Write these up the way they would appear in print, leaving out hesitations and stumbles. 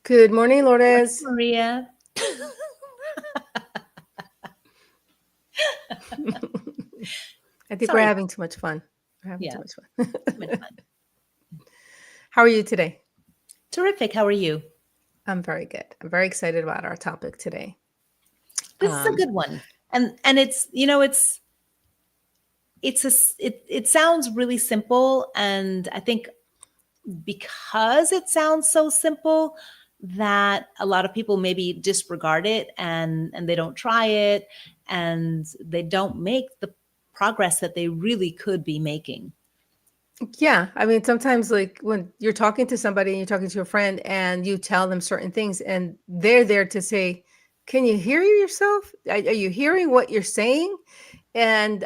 Good morning, Morning, Lourdes. Maria. I think we're Sorry. having too much fun. We're having too Yeah, much fun. too much fun. How are you today? Terrific. How are you? I'm very good. I'm very excited about our topic today. This is a good one. And it sounds really simple, and I think because it sounds so simple that a lot of people maybe disregard it and they don't try it and they don't make the progress that they really could be making. Yeah, I mean, sometimes like when you're talking to somebody and you're talking to a friend and you tell them certain things and they're there to say, can you hear yourself? Are you hearing what you're saying? And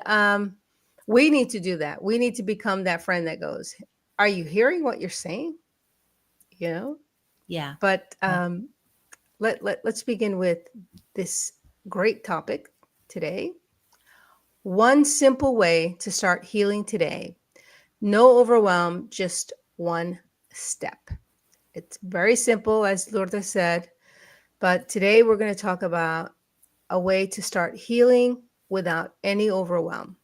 we need to do that. We need to become that friend that goes, are you hearing what you're saying? You know? Yeah. But let's begin with this great topic today. One simple way to start healing today. No overwhelm, just one step. It's very simple, as Lourdes said, but today we're going to talk about a way to start healing without any overwhelm.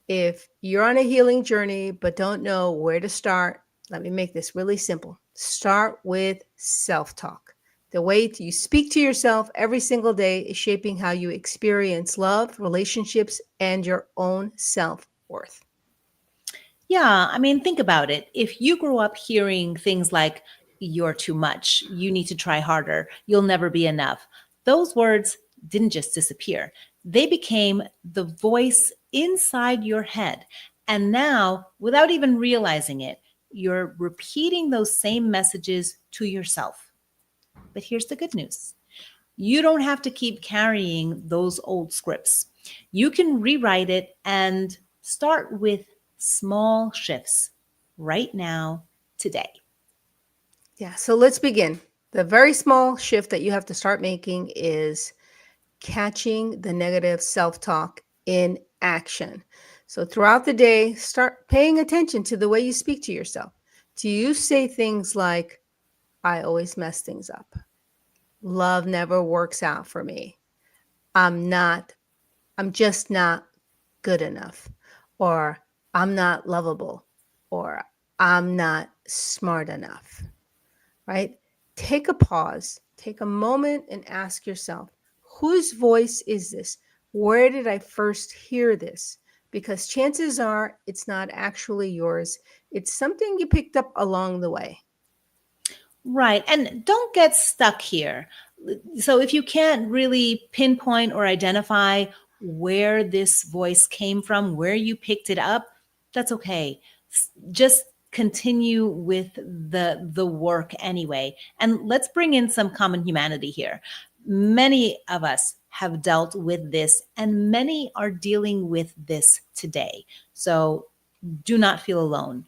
If you're on a healing journey but don't know where to start, let me make this really simple. Start with self-talk. The way you speak to yourself every single day is shaping how you experience love, relationships, and your own self-worth. Yeah, I mean, think about it. If you grew up hearing things like, you're too much, you need to try harder, you'll never be enough, those words didn't just disappear. They became the voice inside your head. And now, without even realizing it, you're repeating those same messages to yourself. But here's the good news. You don't have to keep carrying those old scripts. You can rewrite it and start with small shifts right now, today. Yeah, so let's begin. The very small shift that you have to start making is catching the negative self-talk in action. So throughout the day, start paying attention to the way you speak to yourself. Do you say things like, I always mess things up? Love never works out for me. I'm just not good enough. Or I'm not lovable. Or I'm not smart enough. Right? Take a pause, take a moment and ask yourself, whose voice is this? Where did I first hear this? Because chances are it's not actually yours. It's something you picked up along the way. Right. And don't get stuck here. So if you can't really pinpoint or identify where this voice came from, where you picked it up, that's okay. Just continue with the work anyway. And let's bring in some common humanity here. Many of us have dealt with this, and many are dealing with this today. So do not feel alone.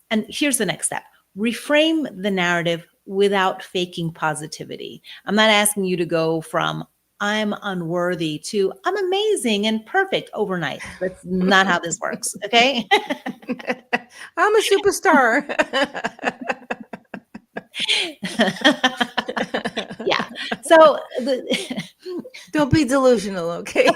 And here's the next step. Reframe the narrative without faking positivity. I'm not asking you to go from I'm unworthy to I'm amazing and perfect overnight. That's not how this works. Okay. I'm a superstar. Yeah. So don't be delusional, okay?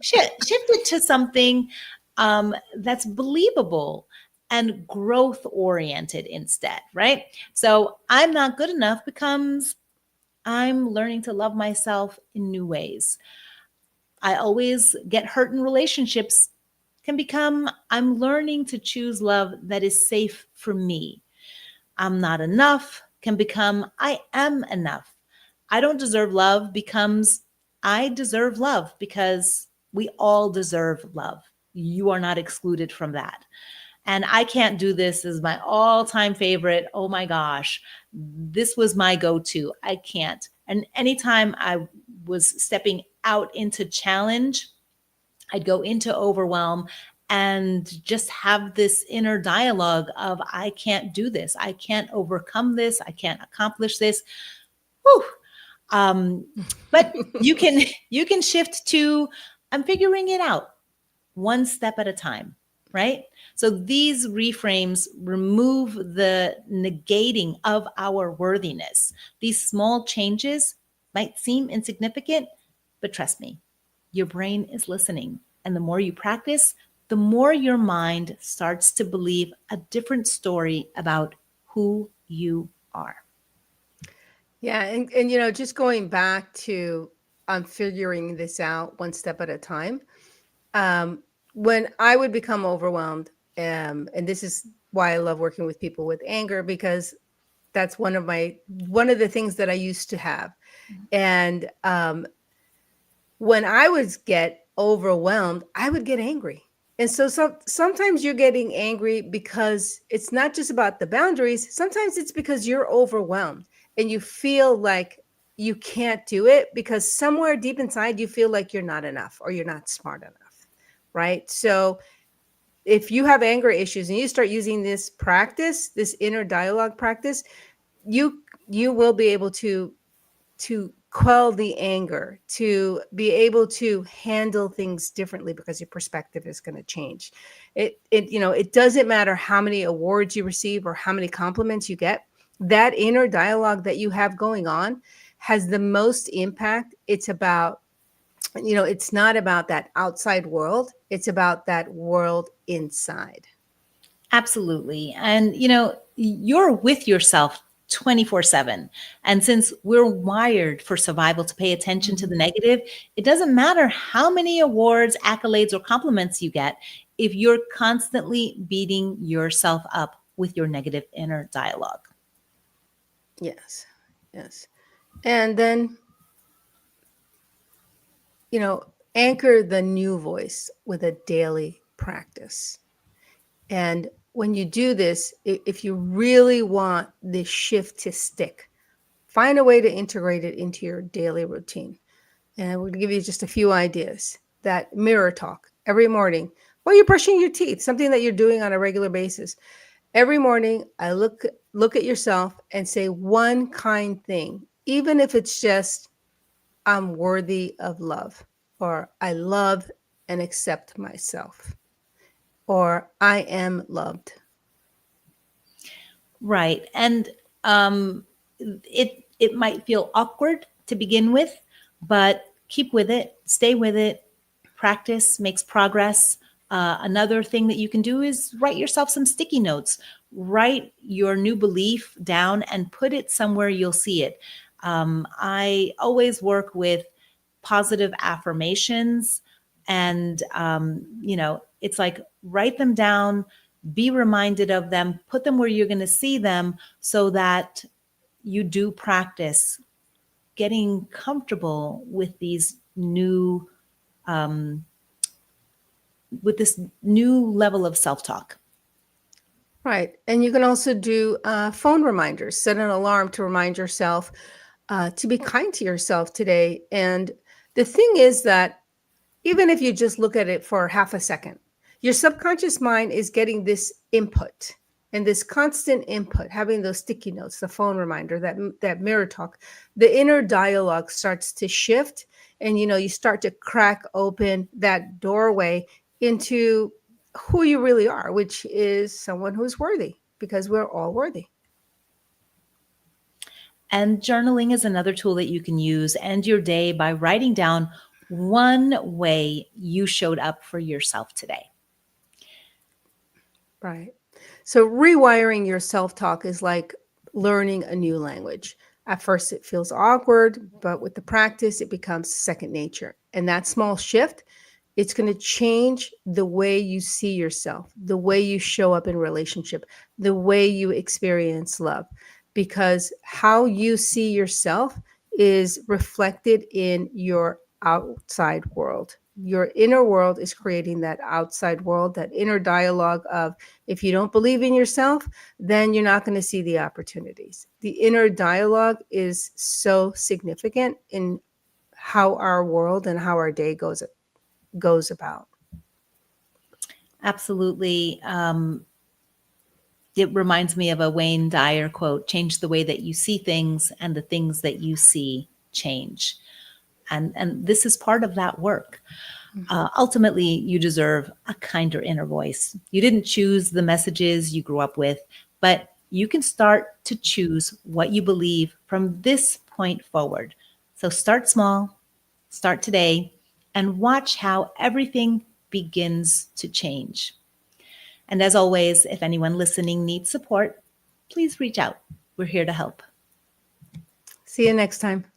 Shift it to something that's believable and growth oriented instead, right? So I'm not good enough becomes I'm learning to love myself in new ways. I always get hurt in relationships can become I'm learning to choose love that is safe for me. I'm not enough can become I am enough. I don't deserve love becomes I deserve love because we all deserve love. You are not excluded from that. And I can't do this is my all-time favorite. Oh my gosh, this was my go-to. I can't. And anytime I was stepping out into challenge, I'd go into overwhelm and just have this inner dialogue of I can't do this. I can't overcome this. I can't accomplish this. Whew. But you can shift to I'm figuring it out one step at a time. right? So these reframes remove the negating of our worthiness. These small changes might seem insignificant, but trust me, your brain is listening. And the more you practice, the more your mind starts to believe a different story about who you are. Yeah, and just going back to figuring this out one step at a time. Um, when I would become overwhelmed, and this is why I love working with people with anger, because that's one of the things that I used to have. And when I would get overwhelmed, I would get angry. And so sometimes you're getting angry because it's not just about the boundaries. Sometimes it's because you're overwhelmed and you feel like you can't do it because somewhere deep inside you feel like you're not enough or you're not smart enough, right? So if you have anger issues and you start using this practice, this inner dialogue practice, you will be able to quell the anger, to be able to handle things differently because your perspective is going to change. It doesn't matter how many awards you receive or how many compliments you get. That inner dialogue that you have going on has the most impact. It's about, it's not about that outside world. It's about that world inside. Absolutely. And, you're with yourself 24/7. And since we're wired for survival to pay attention to the negative, it doesn't matter how many awards, accolades, or compliments you get if you're constantly beating yourself up with your negative inner dialogue. Yes. Yes. And then, anchor the new voice with a daily practice. And when you do this, if you really want this shift to stick, find a way to integrate it into your daily routine. And we'll give you just a few ideas. That mirror talk every morning while you're brushing your teeth, something that you're doing on a regular basis. Every morning, I look at yourself and say one kind thing, even if it's just, I'm worthy of love, or I love and accept myself, or I am loved. Right. And it might feel awkward to begin with, but keep with it, stay with it. Practice makes progress. Another thing that you can do is write yourself some sticky notes. Write your new belief down and put it somewhere you'll see it. I always work with positive affirmations, and it's like write them down, be reminded of them, put them where you're going to see them, so that you do practice getting comfortable with these new with this new level of self-talk. Right. And you can also do phone reminders, set an alarm to remind yourself to be kind to yourself today. And the thing is that even if you just look at it for half a second, your subconscious mind is getting this input, and this constant input, having those sticky notes, the phone reminder, that mirror talk, the inner dialogue starts to shift, and you start to crack open that doorway into who you really are, which is someone who's worthy, because we're all worthy. And journaling is another tool that you can use. End your day by writing down one way you showed up for yourself today. Right. So rewiring your self-talk is like learning a new language. At first, it feels awkward, but with the practice, it becomes second nature. And that small shift, it's going to change the way you see yourself, the way you show up in relationship, the way you experience love, because how you see yourself is reflected in your outside world. Your inner world is creating that outside world, that inner dialogue of, if you don't believe in yourself, then you're not going to see the opportunities. The inner dialogue is so significant in how our world and how our day goes about. Absolutely. It reminds me of a Wayne Dyer quote: change the way that you see things, and the things that you see change. And this is part of that work. Ultimately, you deserve a kinder inner voice. You didn't choose the messages you grew up with, but you can start to choose what you believe from this point forward. So start small, start today, and watch how everything begins to change. And as always, if anyone listening needs support, please reach out. We're here to help. See you next time.